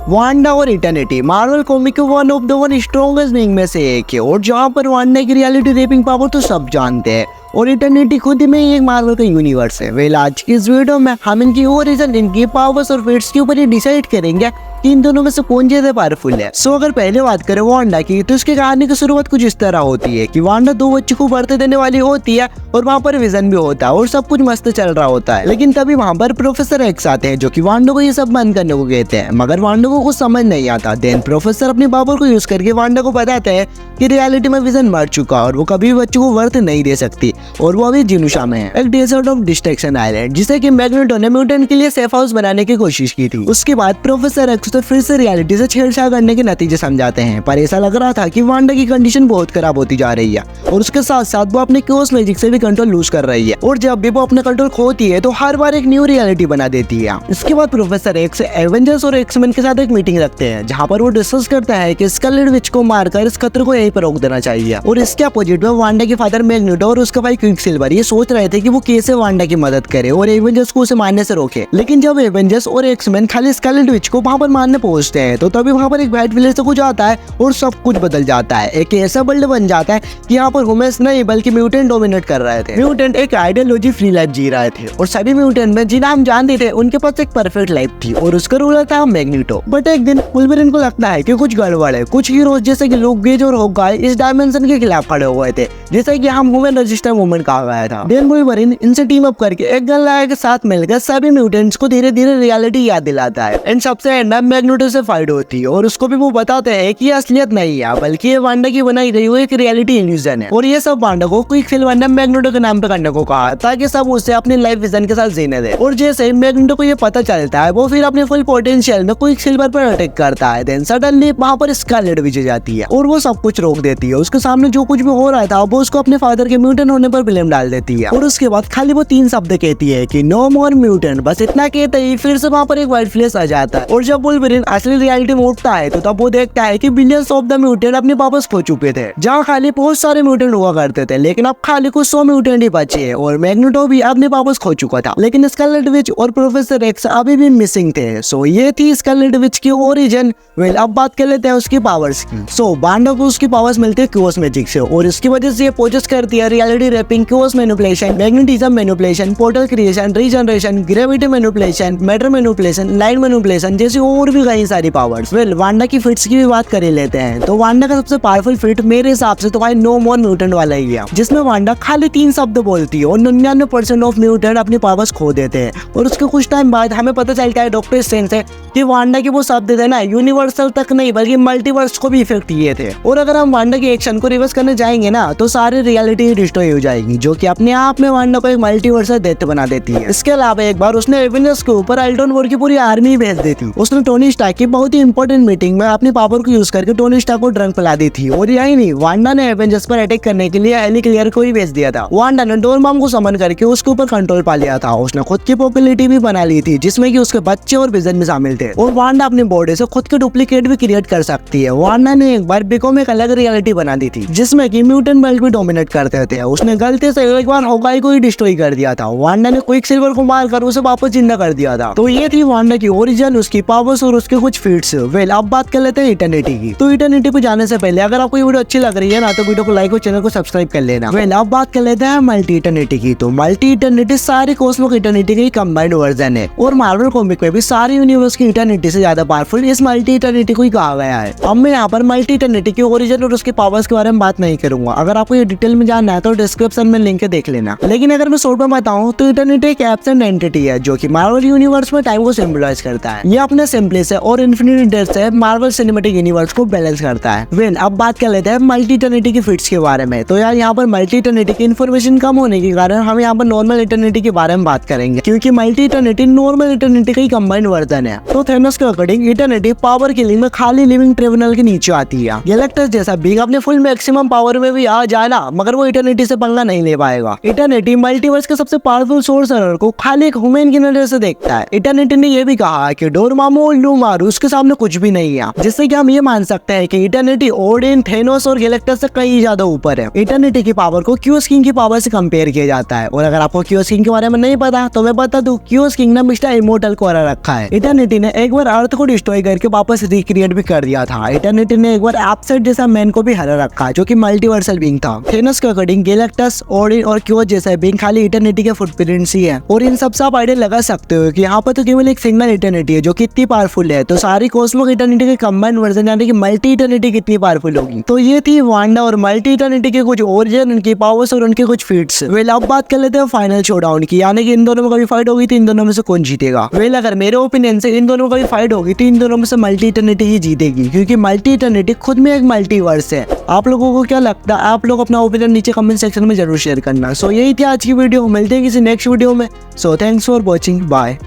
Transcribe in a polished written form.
Wanda और eternity Marvel comic के one of the one strongest being में से एक है, और जहाँ पर वांडा की रियलिटी रेपिंग पावर तो सब जानते हैं, और इटर्निटी खुद में ही एक मार्वल का यूनिवर्स है। वेल, आज की इस वीडियो में हम इनकी ओरिजिन, इनकी पावर्स और फेट्स के ऊपर ही डिसाइड करेंगे कि इन दोनों में से कौन ज्यादा पावरफुल है। सो अगर पहले बात करें वांडा की, तो इसकी कहानी की शुरुआत कुछ इस तरह होती है कि वांडा 2 बच्चों को बर्थडे देने वाली होती है, और वहाँ पर विजन भी होता है और सब कुछ मस्त चल रहा होता है। लेकिन तभी वहाँ पर प्रोफेसर एक्स आते हैं, जो कि वांडा को ये सब बंद करने को कहते हैं, मगर वांडा को कुछ समझ नहीं आता। देन प्रोफेसर अपनी पावर को यूज करके वांडा को बताते हैं कि रियलिटी में विजन मर चुका और वो कभी भी बच्चों को वर्थ नहीं दे सकती, और वो अभी जिनुशा में है, एक डेजर्ट ऑफ डिस्ट्रक्शन आइलैंड, जिसे कि मैग्नेटो ने म्यूटेंट के लिए सेफ हाउस बनाने की कोशिश की थी। उसके बाद प्रोफेसर एक्स तो फिर से रियलिटी से छेड़छाड़ करने के नतीजे समझाते हैं, पर ऐसा लग रहा था कि वांडा की कंडीशन बहुत खराब होती जा रही है, और उसके साथ साथ वो अपने क्योस मैजिक से भी कंट्रोल लूज कर रही है, और जब भी वो अपना कंट्रोल खोती है तो हर बार एक न्यू रियलिटी बना देती है। इसके बाद प्रोफेसर एक्स एवेंजर्स और एक्समैन के साथ एक मीटिंग रखते हैं, जहाँ पर वो डिस्कस करता है कि स्कारलेट विच को मारकर इस खतरे को यहीं पर रोक देना चाहिए। और इसके अपोजिट में वांडा के फादर मैग्नेटो और उसका भाई क्विकसिल्वर ये सोच रहे थे कि वो कैसे वांडा की मदद करे और एवेंजर्स को उसे मारने से रोके। लेकिन जब एवेंजर्स और एक्समैन खाली स्कारलेट विच को वहाँ पर मारने पहुंचते हैं, तो तभी वहाँ पर एक व्हाइट विलेज से कुछ आता है और सब कुछ बदल जाता है। एक ऐसा वर्ल्ड बन जाता है कि यहाँ पर ह्यूमंस नहीं बल्कि म्यूटेंट डोमिनेट कर रहे थे। म्यूटेंट एक आइडियोलॉजी फ्री लाइफ जी रहे थे, और सभी म्यूटेंट में जिन्हें हम जानते थे उनके पास एक परफेक्ट लाइफ थी, और उसका रूलर था मैग्नेटो। बट एक दिन वुल्वरीन को लगता है कि कुछ गड़बड़ है। कुछ हीरोज जैसे कि लुक केज और हॉकआई इस डायमेंशन के खिलाफ खड़े हुए थे, जैसे कि हम ह्यूमन रजिस्टर मूवमेंट कहा गया था। देन वुल्वरीन इनसे टीम अप करके एक गन लाया के साथ मिलकर सभी म्यूटेंट्स को धीरे धीरे रियलिटी याद दिलाता है। एंड सबसे एंड में मैग्नेटो से फाइट होती है, और उसको भी वो बताते हैं कि ये असलियत नहीं है बल्कि ये वांडा की बनाई रही हुई एक रियलिटी इल्यूजन है, और ये सब वांडा को क्विकसिल्वर ने मैग्नेटो के नाम पे करने को कहा ताकि सब उसे अपने लाइफ विजन के साथ जीने दे। और जैसे ही मैग्नेटो को ये पता चलता है, वो फिर अपने फुल पोटेंशियल में क्विकसिल्वर पर अटैक करता है। देन सडनली वहाँ पर स्कारलेट विच जाती है और वो सब कुछ रोक देती है। उसके सामने जो कुछ भी हो रहा था वो उसको अपने फादर के म्यूटेंट होने पर ब्लेम डाल देती है, और उसके बाद खाली वो 3 शब्द कहती है कि नो मोर म्यूटेंट। बस इतना कहते ही फिर से वहाँ पर एक व्हाइट फ्लैश आ जाता है, और जब वुल्वरीन असली रियलिटी में उठता है तो तब वो देखता है कि बिलियंस ऑफ द म्यूटेंट अपने वापस खो चुके थे। जहाँ खाली बहुत सारे म्यूटेंट हुआ करते थे, लेकिन अब खाली कुछ 100 म्यूटेंट ही बचे हैं, और मैग्नेटो भी अपने वापस खो चुका था। लेकिन स्कारलेट विच और प्रोफेसर एक्स अभी भी मिसिंग थे। सो ये थी स्कारलेट विच की ओरिजिन। वेल, अब बात कर लेते हैं उसकी पावर्स की। सो वांडा को उसकी पावर्स मिलती है क्योस मैजिक से, और इसकी वजह से ये पोजेस करती है reality warping, chaos manipulation, magnetism manipulation, portal creation, regeneration, gravity manipulation, matter manipulation, light manipulation जैसी और भी कई सारी पावर्स। वेल, वांडा की फिट्स की भी बात कर ही लेते हैं, तो वांडा का सबसे पावरफुल फिट मेरे हिसाब से तो भाई नो मोर म्यूटेंट वाला ही है, जिसमें वांडा खाली 3 शब्द बोलती है और 99% ऑफ म्यूटेंट अपनी पावर्स खो देते हैं। और उसके कुछ टाइम बाद हमें पता चलता है डॉक्टर स्ट्रेंज से कि वांडा के वो शब्द थे ना, यूनिवर्सल तक नहीं बल्कि मल्टीवर्स को भी इफेक्ट किए थे। और अगर हम वांडा के एक्शन को रिवर्स करने जाएंगे ना, तो सारी रियलिटी डिस्ट्रॉय हो जाएगी, जो कि अपने आप में वांडा को एक मल्टीवर्सल डेथ बना देती है। इसके अलावा एक बार उसने एवेंजर्स के ऊपर अल्ट्रॉन वॉर की पूरी आर्मी भेज दी थी। उसने टोनी स्टार्क की बहुत ही इंपॉर्टेंट मीटिंग में अपनी पावर को यूज करके टोनी स्टार्क को ड्रंक पिला दी थी। और यही नहीं, वांडा ने एवेंजर्स पर अटैक करने के लिए हेली क्लियर को ही भेज दिया था। वांडा ने डोरमाम को समन करके उसके ऊपर कंट्रोल पा लिया था। उसने खुद की पॉपुलैरिटी भी बना ली थी, जिसमें कि उसके बच्चे और विजन भी शामिल थे। और वांडा अपनी बॉडी से खुद के डुप्लीकेट भी क्रिएट कर सकती है। वांडा ने एक बार बिको में एक अलग रियलिटी बना दी थी, जिसमें कि म्यूटेंट बेल्ट भी डोमिनेट करते थे। उसने गलती से एक बार हॉकआई को ही डिस्ट्रॉय कर दिया था। वांडा ने क्विकसिल्वर को मारकर उसे वापस जिंदा कर दिया था। तो ये थी वांडा की ओरिजिन, उसकी पावर्स और उसके कुछ फीट्स। वेल, अब बात कर लेते हैं इटर्निटी की। तो इटर्निटी पे जाने से पहले अगर आपको ये वीडियो अच्छी लग रही है ना, तो वीडियो को लाइक और चैनल को सब्सक्राइब कर लेना। वेल, अब बात कर लेते हैं मल्टी इटर्निटी की। तो मल्टी इटर्निटी सारी कॉस्मिक इटर्निटी की कंबाइंड वर्जन है, और मार्वल कॉमिक में भी सारी यूनिवर्स की इटर्निटी से ज्यादा पावरफुल इस मल्टी इटर्निटी को ही कहा गया है। अब मैं यहाँ पर मल्टी इटर्निटी की ओरिजिन और उसके पावर्स के बारे में बात नहीं करूंगा। अगर आपको ये डिटेल में जानना है तो डिस्क्रिप्शन में लिंक देख लेना। लेकिन अगर मैं शॉर्ट में बताऊं तो इटर्निटी एक एब्सेंट एंटिटी है, जो कि मार्वल यूनिवर्स में टाइम को सिंबलाइज करता है। ये अपने सिंपली से और इन्फिनिटी डेथ से मार्वल सिनेमैटिक यूनिवर्स को बैलेंस करता है। वेल, अब बात कर लेते हैं मल्टी इटर्निटी की फिट्स के बारे में। तो यार, यहाँ पर मल्टी इटर्निटी की इन्फॉर्मेशन कम होने के कारण हम यहाँ पर नॉर्मल इटर्निटी के बारे में बात करेंगे, क्योंकि मल्टी इटर्निटी नॉर्मल इटर्निटी का ही कंबाइंड वर्जन है। तो थेनोस के अकॉर्डिंग इटर्निटी पावर किलिंग में खाली लिविंग ट्रिब्यूनल के नीचे आती है। गैलेक्टस जैसा बीइंग अपने फुल मैक्सिमम पावर में भी आ जाना, मगर वो इटर्निटी से पंगा नहीं ले पाएगा। इटर्निटी मल्टीवर्स के सबसे पावरफुल सोर्सर को खाली एक ह्यूमन की नजर से देखता है। इटर्निटी ने यह भी कहा कि डोरमामू, ब्लू मारू उसके सामने कुछ भी नहीं है, जिससे कि हम ये मान सकते हैं कि इटर्निटी ओडिन, थेनोस और गैलेक्टस से कहीं ज्यादा ऊपर है। इटर्निटी की पावर को क्यूस किंग की पावर से कंपेयर किया जाता है। और अगर आपको क्यूस किंग के बारे में नहीं पता तो मैं बता दूं, क्यूस किंग ने मिस्टर इमोर्टल को हरा रखा है। इटर्निटी ने एक बार अर्थ को डिस्ट्रॉय करके वापस रिक्रिएट भी कर दिया था। इटर्निटी ने एक बार एब्सेंट जैसा मैन को भी हरा रखा जो कि मल्टीवर्सल बीइंग था। थेनोस के अकॉर्डिंग गैलेक्टस, ओडिन और क्यूस जैसा बीइंग खाली इटर्निटी के फुटप्रिंट्स ही है। और इन सब से आप आइडिया लगा सकते हो कि यहाँ पर तो केवल एक सिंगल इटर्निटी है जो कितनी पावरफुल है, तो सारी कॉस्मिक इटर्निटी के कंबाइंड वर्जन यानी कि मल्टी इटर्निटी कितनी पावरफुल होगी। तो ये थी वांडा और मल्टी इटर्निटी के कुछ ओरिजिन, उनकी पावर्स और उनके कुछ फीट्स। वेल अब बात कर लेते हैं फाइनल शोडाउन की, यानी कि इन दोनों में कभी फाइट होगी तो इन दोनों में से कौन जीतेगा। वेल अगर मेरे ओपिनियन से इन दोनों में कभी फाइट होगी तो इन दोनों में से मल्टी इटर्निटी ही जीतेगी, क्योंकि मल्टी इटर्निटी खुद में एक मल्टीवर्स है। आप लोगों को क्या लगता है? आप लोग अपना ओपिनियन नीचे कमेंट सेक्शन में जरूर शेयर करना। सो यही थी आज की वीडियो, मिलते हैं किसी नेक्स्ट वीडियो में। So thanks for watching, bye.